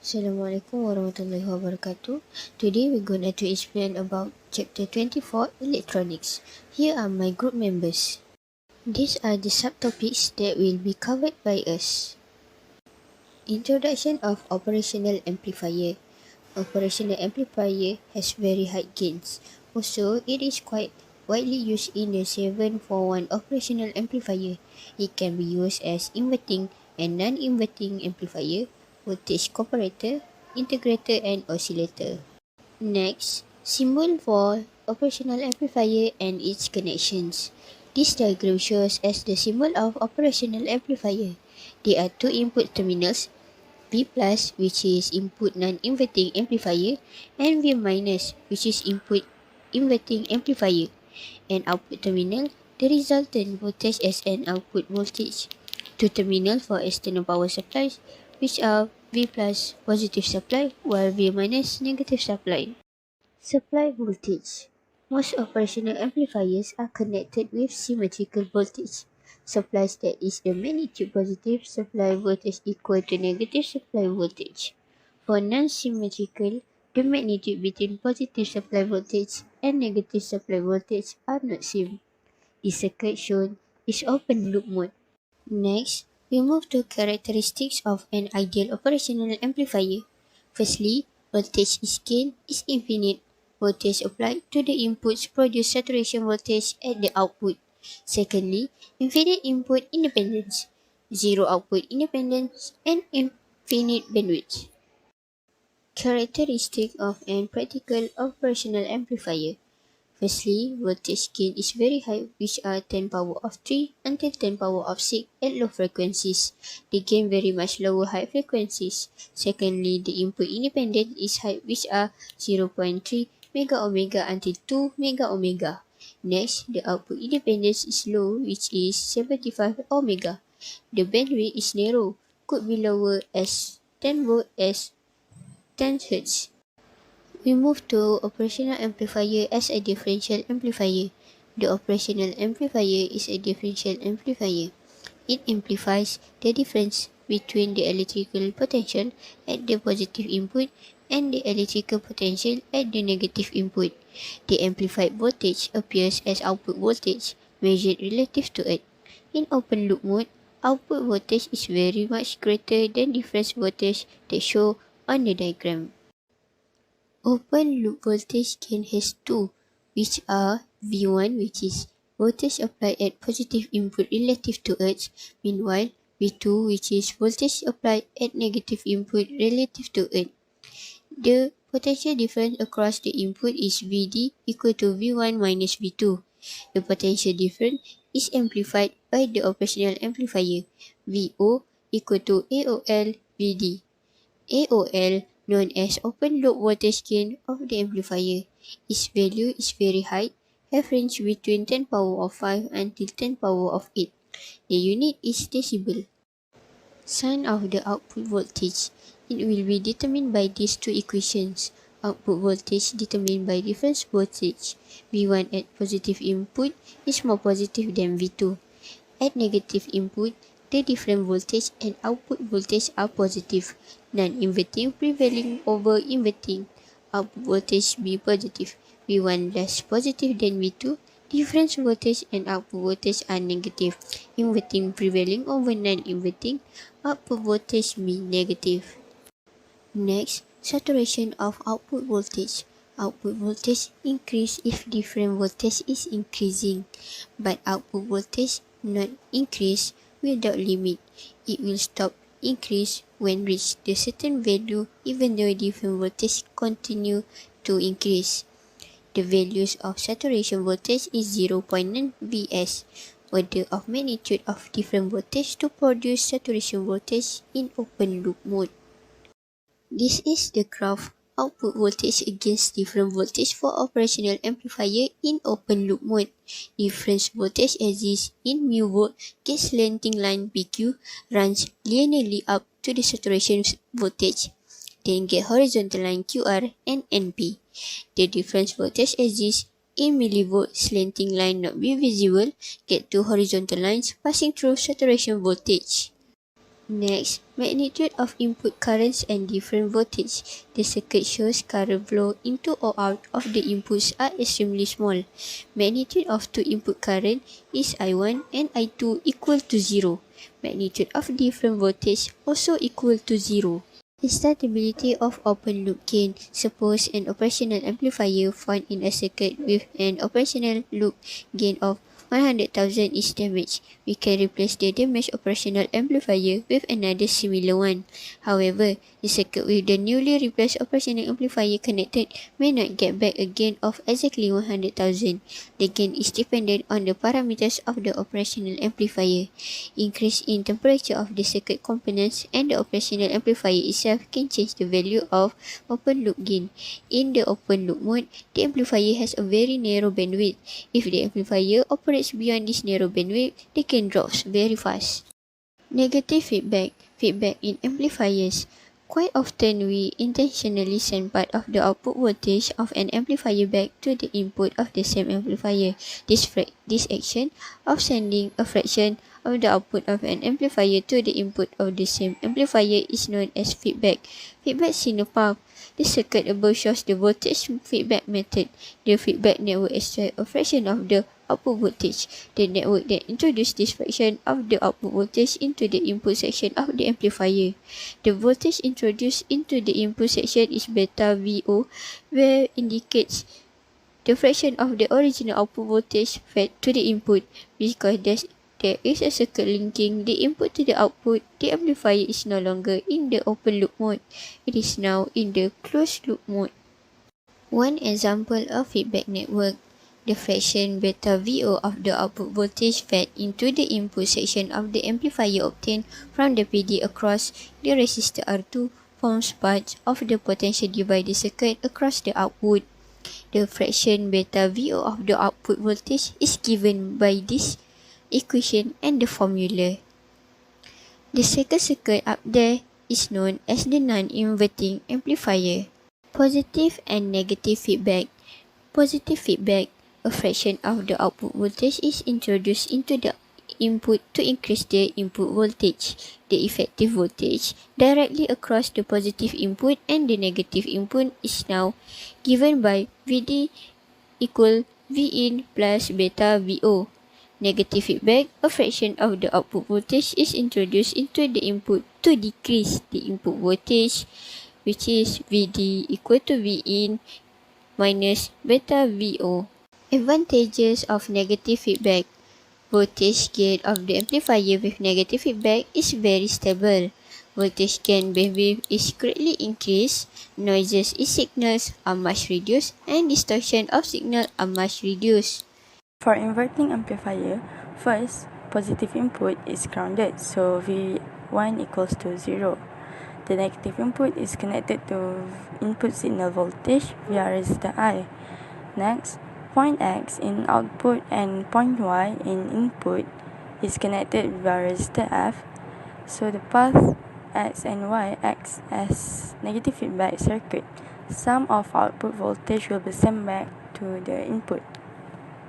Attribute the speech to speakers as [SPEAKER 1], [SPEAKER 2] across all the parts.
[SPEAKER 1] Assalamualaikum warahmatullahi wabarakatuh. Today we're going to explain about chapter 24, Electronics. Here are my group members. These are the subtopics that will be covered by us. Introduction of Operational Amplifier. Operational amplifier has very high gains. Also, it is quite widely used in the 741 operational amplifier. It can be used as inverting and non-inverting amplifier, voltage comparator, integrator and oscillator. Next, symbol for operational amplifier and its connections. This diagram shows as the symbol of operational amplifier. There are two input terminals, V plus, which is input non-inverting amplifier, and V minus, which is input inverting amplifier, and output terminal, the resultant voltage as an output voltage. Two terminals for external power supplies, which are V plus positive supply, while V minus negative supply. Supply voltage. Most operational amplifiers are connected with symmetrical voltage. Supplies that is the magnitude positive supply voltage equal to negative supply voltage. For non-symmetrical, the magnitude between positive supply voltage and negative supply voltage are not same. The circuit shown is open loop mode. Next, we move to characteristics of an ideal operational amplifier. Firstly, voltage gain is infinite. Voltage applied to the inputs produce saturation voltage at the output. Secondly, infinite input independence, zero output independence, and infinite bandwidth. Characteristic of an practical operational amplifier. Firstly, voltage gain is very high, which are 10 power of 3 until 10 power of 6 at low frequencies. They gain very much lower high frequencies. Secondly, the input independence is high, which are 0.3 mega omega until 2 mega omega. Next, the output independence is low, which is 75 omega. The bandwidth is narrow, could be lower as 10 volt as 10 Hz. We move to operational amplifier as a differential amplifier. The operational amplifier is a differential amplifier. It amplifies the difference between the electrical potential at the positive input and the electrical potential at the negative input. The amplified voltage appears as output voltage measured relative to it. In open loop mode, output voltage is very much greater than difference voltage that shown on the diagram. Open loop voltage gain has two, which are V1, which is voltage applied at positive input relative to Earth, meanwhile V2, which is voltage applied at negative input relative to Earth. The potential difference across the input is Vd equal to V1 minus V2. The potential difference is amplified by the operational amplifier, Vo equal to AOL Vd. AOL, known as open loop voltage gain of the amplifier. Its value is very high, have range between 10 power of 5 until 10 power of 8. The unit is decibel. Sign of the output voltage. It will be determined by these two equations. Output voltage determined by difference voltage. V1 at positive input is more positive than V2. At negative input, the different voltage and output voltage are positive. Non-inverting prevailing over inverting. Output voltage be positive. V1 less positive than V2. Difference voltage and output voltage are negative. Inverting prevailing over non-inverting. Output voltage be negative. Next, saturation of output voltage. Output voltage increase if different voltage is increasing, but output voltage not increase without limit. It will stop increase when reach the certain value even though different voltage continue to increase. The values of saturation voltage is 0.9 Vs, order of magnitude of different voltage to produce saturation voltage in open loop mode. This is the graph output voltage against different voltage for operational amplifier in open loop mode. Difference voltage exists in mu volt, gets slanting line PQ runs linearly up to the saturation voltage, then get horizontal line QR and NP. The difference voltage exists in millivolt, slanting line not be visible, get two horizontal lines passing through saturation voltage. Next, magnitude of input currents and different voltage. The circuit shows current flow into or out of the inputs are extremely small. Magnitude of two input current is I1 and I2 equal to 0. Magnitude of different voltage also equal to 0. The stability of open loop gain. Suppose an operational amplifier found in a circuit with an operational loop gain of 100,000 is damaged. We can replace the damaged operational amplifier with another similar one. However, the circuit with the newly replaced operational amplifier connected may not get back a gain of exactly 100,000. The gain is dependent on the parameters of the operational amplifier. Increase in temperature of the circuit components and the operational amplifier itself can change the value of open loop gain. In the open loop mode, the amplifier has a very narrow bandwidth. If the amplifier operates beyond this narrow bandwidth, the gain drops very fast. Negative feedback. Feedback in amplifiers. Quite often we intentionally send part of the output voltage of an amplifier back to the input of the same amplifier. This action of sending a fraction of the output of an amplifier to the input of the same amplifier is known as feedback. Feedback signal path. The circuit above shows the voltage feedback method. The feedback network extracts a fraction of the output voltage. The network then introduces this fraction of the output voltage into the input section of the amplifier. The voltage introduced into the input section is beta VO, where indicates the fraction of the original output voltage fed to the input. Because there is a circuit linking the input to the output, the amplifier is no longer in the open loop mode. It is now in the closed loop mode. One example of feedback network. The fraction beta VO of the output voltage fed into the input section of the amplifier obtained from the PD across the resistor R2 forms part of the potential divider circuit across the output. The fraction beta VO of the output voltage is given by this equation and the formula. The second circuit up there is known as the non-inverting amplifier. Positive and negative feedback. Positive feedback. A fraction of the output voltage is introduced into the input to increase the input voltage. The effective voltage directly across the positive input and the negative input is now given by VD equal Vin plus beta VO. Negative feedback, a fraction of the output voltage is introduced into the input to decrease the input voltage, which is VD equal to Vin minus beta VO. Advantages of negative feedback. Voltage gain of the amplifier with negative feedback is very stable. Voltage gain bandwidth is greatly increased, noises in signals are much reduced, and distortion of signal are much reduced.
[SPEAKER 2] For inverting amplifier, first, positive input is grounded, so V1 equals to 0. The negative input is connected to input signal voltage via resistor I. Next, point X in output and point Y in input is connected via resistor F, so the path X and Y acts as negative feedback circuit. Some of output voltage will be sent back to the input.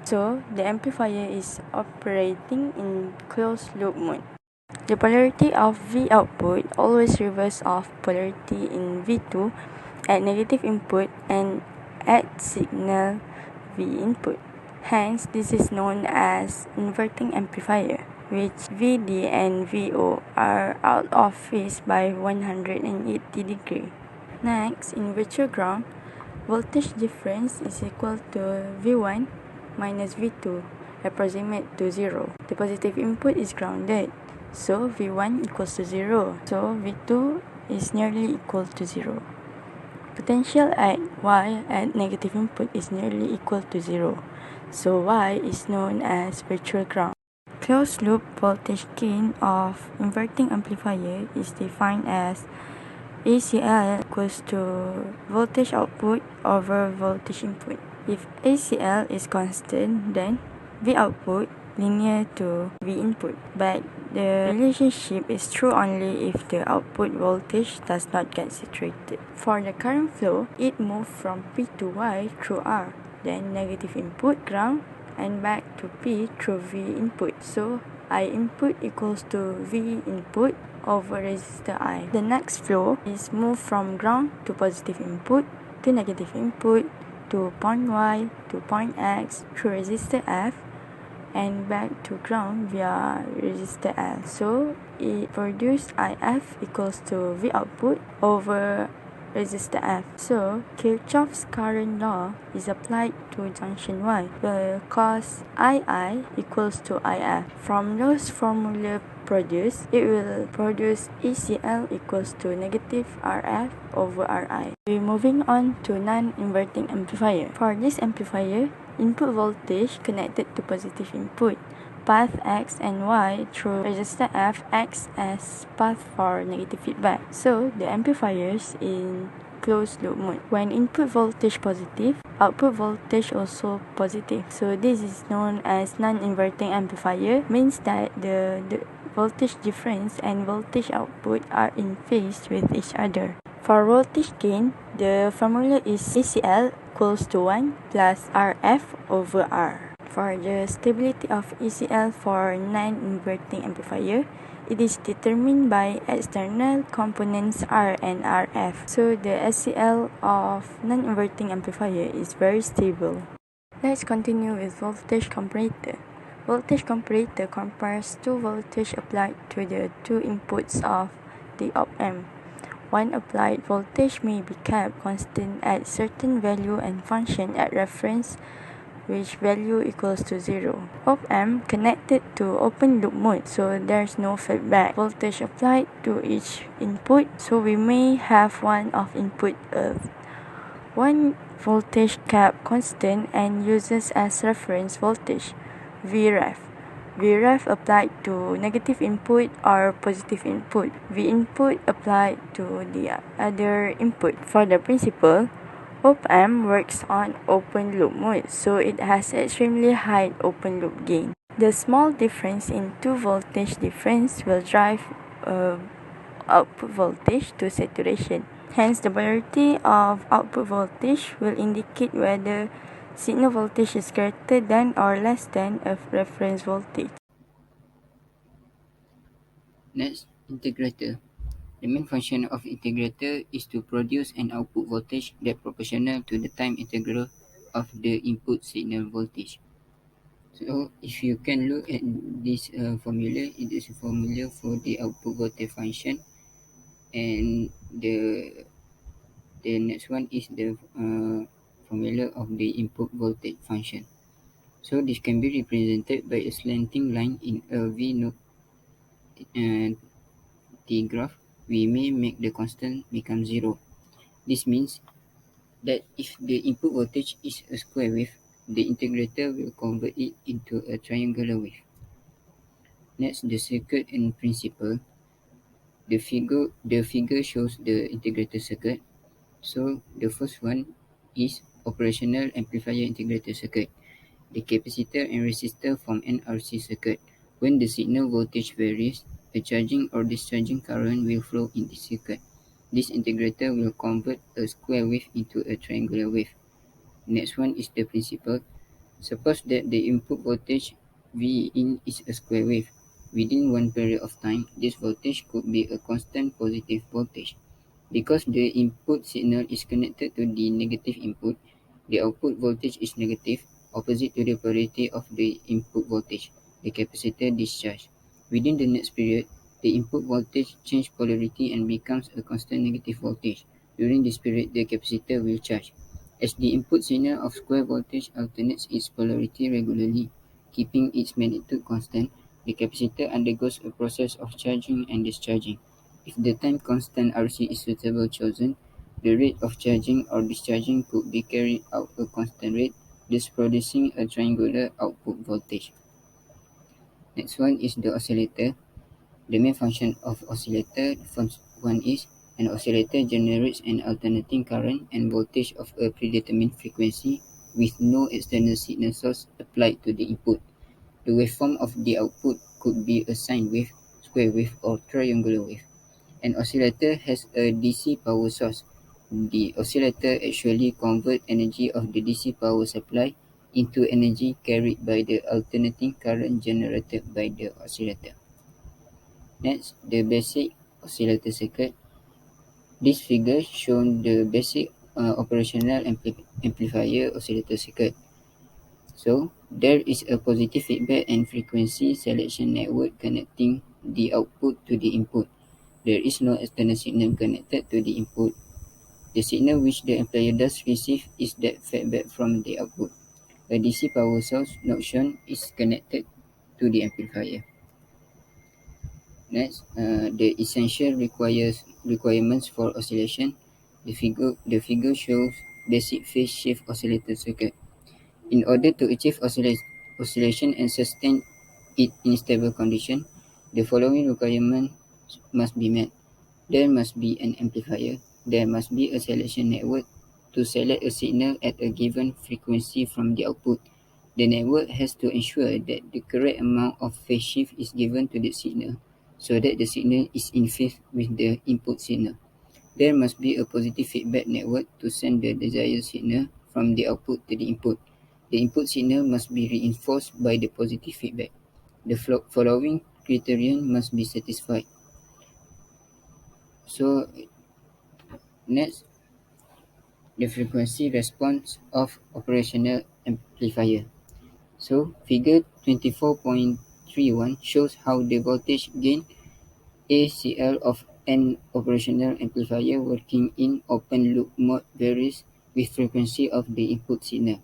[SPEAKER 2] So, the amplifier is operating in closed loop mode. The polarity of V output always reverse of polarity in V2 at negative input and at signal V input. Hence, this is known as inverting amplifier, which VD and VO are out of phase by 180 degrees. Next, in virtual ground, voltage difference is equal to V1 minus V2, approximate to 0. The positive input is grounded, so V1 equals to 0, so V2 is nearly equal to 0. Potential at Y at negative input is nearly equal to 0, so Y is known as virtual ground. Closed loop voltage gain of inverting amplifier is defined as ACL equals to voltage output over voltage input. If ACL is constant, then V output linear to V input, but the relationship is true only if the output voltage does not get saturated. For the current flow, it moves from P to Y through R, then negative input ground, and back to P through V input. So I input equals to V input over resistor I. The next flow is move from ground to positive input to negative input to point Y to point X through resistor F and back to ground via resistor L. So it produced IF equals to V output over resistor F. So Kirchhoff's current law is applied to junction Y, because II equals to IF. From those formula produced, it will produce ECL equals to negative RF over RI. We're moving on to non-inverting amplifier. For this amplifier, input voltage connected to positive input. Path X and Y through resistor F acts as path for negative feedback. So the amplifiers in closed loop mode. When input voltage positive, output voltage also positive. So this is known as non-inverting amplifier, means that the voltage difference and voltage output are in phase with each other. For voltage gain, the formula is ECL equals to 1 plus RF over R. For the stability of ECL for non-inverting amplifier, it is determined by external components R and RF. So the SCL of non-inverting amplifier is very stable. Let's continue with voltage comparator. Voltage comparator compares two voltage applied to the two inputs of the op-amp. One applied voltage may be kept constant at certain value and function at reference, which value equals to 0. Op-amp connected to open loop mode, so there's no feedback voltage applied to each input, so we may have one of input of one voltage kept constant and uses as reference voltage, Vref. Vref applied to negative input or positive input. V input applied to the other input. For the principle, op-amp works on open loop mode, so it has extremely high open loop gain. The small difference in two voltage difference will drive output voltage to saturation. Hence, the polarity of output voltage will indicate whether signal voltage is greater than or less than a reference voltage.
[SPEAKER 3] Next, integrator. The main function of integrator is to produce an output voltage that proportional to the time integral of the input signal voltage. So, if you can look at this formula, it is a formula for the output voltage function, and the next one is the formula of the input voltage function. So, this can be represented by a slanting line in a V-node T graph. We may make the constant become 0. This means that if the input voltage is a square wave, the integrator will convert it into a triangular wave. Next, the circuit and principle. The figure shows the integrator circuit. So the first one is operational amplifier integrator circuit. The capacitor and resistor form an RC circuit. When the signal voltage varies, a charging or discharging current will flow in the circuit. This integrator will convert a square wave into a triangular wave. Next one is the principle. Suppose that the input voltage V in is a square wave. Within one period of time, this voltage could be a constant positive voltage. Because the input signal is connected to the negative input, the output voltage is negative, opposite to the polarity of the input voltage, the capacitor discharge. Within the next period, the input voltage changes polarity and becomes a constant negative voltage. During this period, the capacitor will charge. As the input signal of square voltage alternates its polarity regularly, keeping its magnitude constant, the capacitor undergoes a process of charging and discharging. If the time constant RC is suitably chosen, the rate of charging or discharging could be carried out a constant rate, thus producing a triangular output voltage. Next one is the oscillator. The main function of oscillator, the first one is an oscillator generates an alternating current and voltage of a predetermined frequency with no external signal source applied to the input. The waveform of the output could be a sine wave, square wave, or triangular wave. An oscillator has a DC power source. The oscillator actually converts energy of the DC power supply into energy carried by the alternating current generated by the oscillator. Next, the basic oscillator circuit. This figure shows the basic operational amplifier oscillator circuit. So, there is a positive feedback and frequency selection network connecting the output to the input. There is no external signal connected to the input. The signal which the amplifier does receive is that feedback from the output. A DC power source, not shown, is connected to the amplifier. Next, the essential requirements for oscillation. The figure shows basic phase shift oscillator circuit. In order to achieve oscillation and sustain it in stable condition, the following requirements must be met. There must be an amplifier. There must be a selection network to select a signal at a given frequency from the output. The network has to ensure that the correct amount of phase shift is given to the signal so that the signal is in phase with the input signal. There must be a positive feedback network to send the desired signal from the output to the input. The input signal must be reinforced by the positive feedback. The following criterion must be satisfied. So, next, the frequency response of operational amplifier. So, figure 24.31 shows how the voltage gain ACL of an operational amplifier working in open loop mode varies with frequency of the input signal.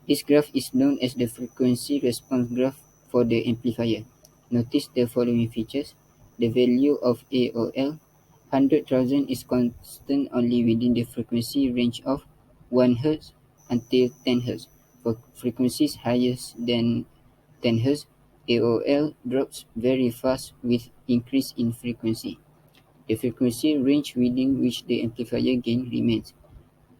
[SPEAKER 3] This graph is known as the frequency response graph for the amplifier. Notice the following features. The value of AOL 100,000 is constant only within the frequency range of 1 Hz until 10 Hz. For frequencies higher than 10 Hz, AOL drops very fast with increase in frequency. The frequency range within which the amplifier gain remains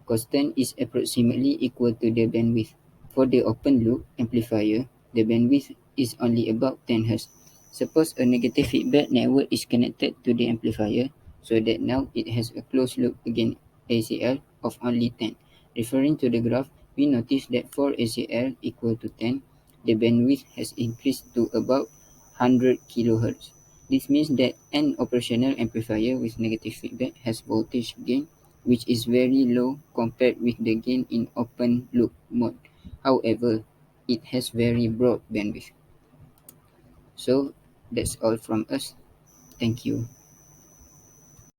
[SPEAKER 3] constant is approximately equal to the bandwidth. For the open loop amplifier, the bandwidth is only about 10 Hz. Suppose a negative feedback network is connected to the amplifier so that now it has a closed loop against ACL of only 10. Referring to the graph, we notice that for ACL equal to 10, the bandwidth has increased to about 100 kHz. This means that an operational amplifier with negative feedback has voltage gain which is very low compared with the gain in open loop mode. However, it has very broad bandwidth. So that's all from us. Thank you.